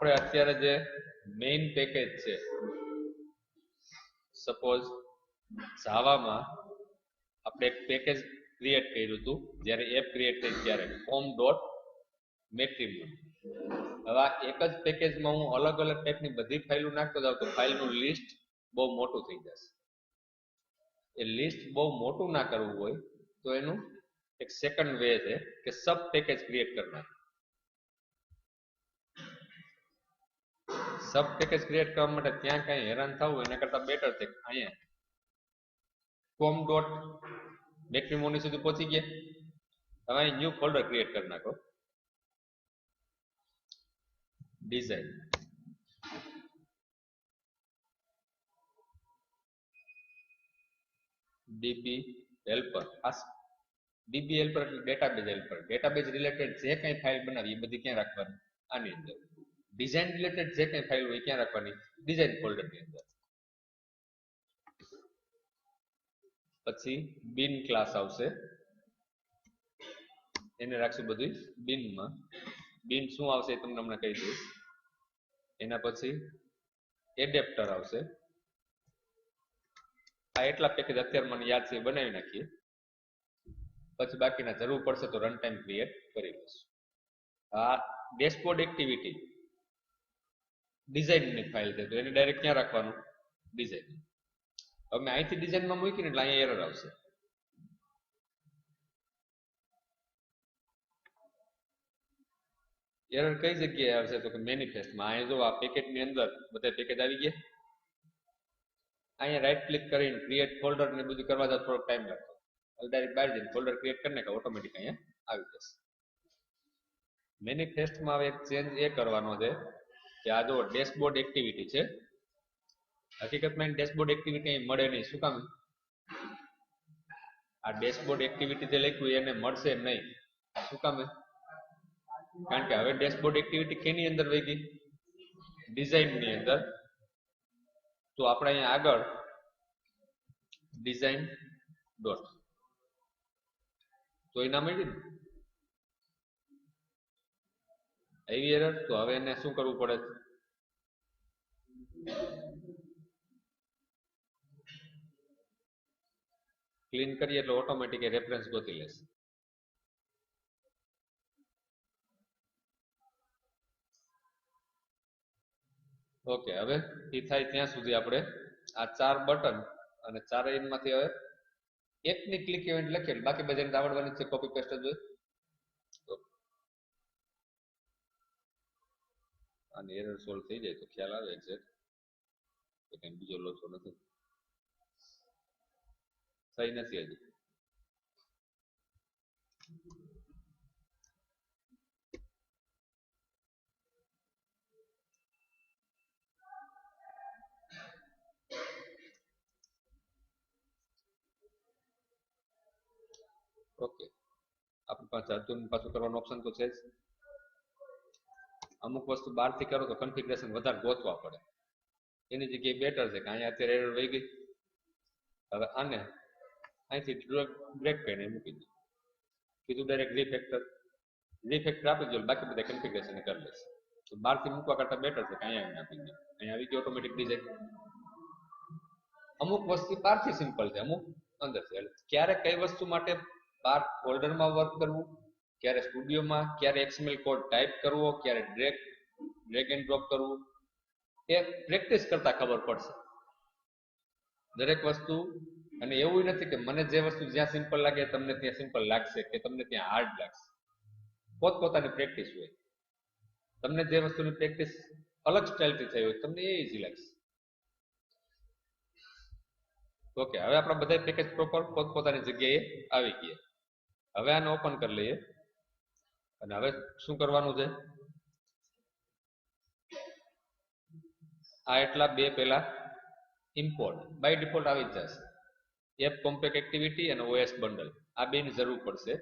આપણે અત્યારે જે મેઇન પેકેજ છે, સપોઝ જાવામાં આપણે એક પેકેજ ક્રિએટ કર્યું હતું જ્યારે એપ ક્રિએટ થઈ ત્યારે home.matrimony. હવે આ એક જ પેકેજમાં હું અલગ અલગ ટાઈપની બધી ફાઇલો નાખતો જાઉં તો ફાઇલનું લિસ્ટ બહુ મોટું થઈ જશે. એ લિસ્ટ બહુ મોટું ના કરવું હોય તો એનું એક સેકન્ડ વે છે કે સબ પેકેજ ક્રિએટ કરનાર. સબ પેકેજ ક્રિએટ કરવા માટે ત્યાં કઈ હેરાન થવું એના કરતા બેટર છે અહીંયા home.matrimony સુધી પહોંચી ગયા. હવે અહીં ન્યૂ ફોલ્ડર ક્રિએટ કરી નાખો. Design, DB helper. DB helper એટલે ડેટાબેઝ હેલ્પર. ડેટાબેઝ રિલેટેડ જે કઈ ફાઇલ બનાવી એ બધી ક્યાં રાખવાની? આની અંદર. ડિઝાઇન રિલેટેડ જે કઈ ફાઇલ હોય ક્યાં રાખવાની? ડિઝાઇન ફોલ્ડર ની અંદર. પછી બિન ક્લાસ આવશે, એને રાખશું બધું બિનમાં. બિન શું આવશે એ તમને હમણાં કહી દઈશ. એના પછી એડેપ્ટર આવશે. આ એટલા પેકેજ અત્યારે મને યાદ છે બનાવી નાખીએ. પછી બાકીના જરૂર પડશે તો રન ટાઈમ ક્રિએટ કરી લઈશું. આ ડેશબોર્ડ એક્ટિવિટી ડિઝાઇનની ફાઇલ છે તો એને ડાયરેક્ટ ક્યાં રાખવાનું? ડિઝાઇન. હવે અહીંથી ડિઝાઇનમાં મૂકીને એટલે અહીંયા એરર આવશે. એરર કઈ જગ્યાએ આવશે તો કે મેનિફેસ્ટમાં. અહીંયા જો આ પેકેટની અંદર બધા પેકેજ આવી ગયા. અહીંયા રાઈટ ક્લિક કરીને ક્રિએટ ફોલ્ડર ને બધું કરવા જાવ થોડોક ટાઈમ લાગતો. ડાયરેક્ટ બહાર જઈને ફોલ્ડર ક્રિએટ કરીને કે ઓટોમેટિક અહીંયા આવી જશે. મેનિફેસ્ટમાં હવે એક ચેન્જ એ કરવાનો છે કે આ જો ડેશબોર્ડ એક્ટિવિટી છે, હકીકતમાં ડેશબોર્ડ એક્ટિવિટી અહીં મળે નહીં. શું કામ? આ ડેશબોર્ડ એક્ટિવિટી જે લખ્યું એને મળશે નહીં. શું કામ? કારણ કે હવે ડેશબોર્ડ એક્ટિવિટી કેની અંદર વહી ગઈ? ડિઝાઇનની અંદર. તો આપણે અહીંયા આગળ ડિઝાઇન ડોટ તો એ નામ મળી ને એવી એરર. તો હવે એને શું કરવું પડે? ક્લીન કરીએ એટલે ઓટોમેટિક રેફરન્સ ગોતી લેશે. ઓકે, હવે એ થાય ત્યાં સુધી આપણે આ 4 બટન અને 4 એમાંથી હવે એકની ક્લિક ઇવેન્ટ લખીએ. બાકી બધાને આવડવાની છે, કોપી પેસ્ટ જ હોય. આની એરર સોલ્વ થઈ જાય તો ખ્યાલ આવે એક્ઝેક્ટ તો કંઈ બીજો લોચો નથી. સહી નથી હજી. ઓકે, આપણી પાસે પાછું કરવાનું ઓપ્શન તો છે જ. અમુક વસ્તુ બહારથી કરો તો કન્ફિગરેશન વધારે ગોતવા પડે. એની જગ્યાએ બેટર છે કે અહીંયા અત્યારે એરર વહી ગઈ. હવે આને અહીંથી બ્રેક કરીને મૂકી દો. કીધું ડાયરેક્ટ રીફેક્ટર આપી દો. બાકી બધા કન્ફિગરેશન કરી લેશે. તો બહારથી મૂકવા કરતા બેટર છે કે અહીંયા આપી દો. અહીંયા આવી ગઈ ઓટોમેટિક ડિઝાઇન. અમુક વસ્તુ બહારથી સિમ્પલ છે, અમુક અંદર છે. ક્યારે કઈ વસ્તુ માટે બહાર ફોલ્ડરમાં વર્ક કરવું, ક્યારે સ્ટુડિયોમાં, ક્યારે XML કોડ ટાઈપ કરવો, ક્યારે ડ્રેગ એન્ડ ડ્રોપ કરવું, એ પ્રેક્ટિસ કરતા ખબર પડશે દરેક વસ્તુ. અને એવું નથી કે મને જે વસ્તુ જ્યાં સિમ્પલ લાગે તમને ત્યાં સિમ્પલ લાગશે કે તમને ત્યાં હાર્ડ લાગશે. પોતપોતાની પ્રેક્ટિસ હોય. તમને જે વસ્તુની પ્રેક્ટિસ અલગ સ્ટાઇલથી થઈ હોય તમને એ ઈઝી લાગશે. ઓકે, હવે આપણા બધા પેકેજ પ્રોપર પોતપોતાની જગ્યાએ આવી ગયા. હવે આને ઓપન કરી લઈએ અને હવે શું કરવાનું છે? આ એટલા બે પેલા ઇમ્પોર્ટ બાય ડિફોલ્ટ આવી જ જશે. એપ કોમ્પેક્ટ એક્ટિવિટી અને OS બંડલ આ બેની જરૂર પડશે.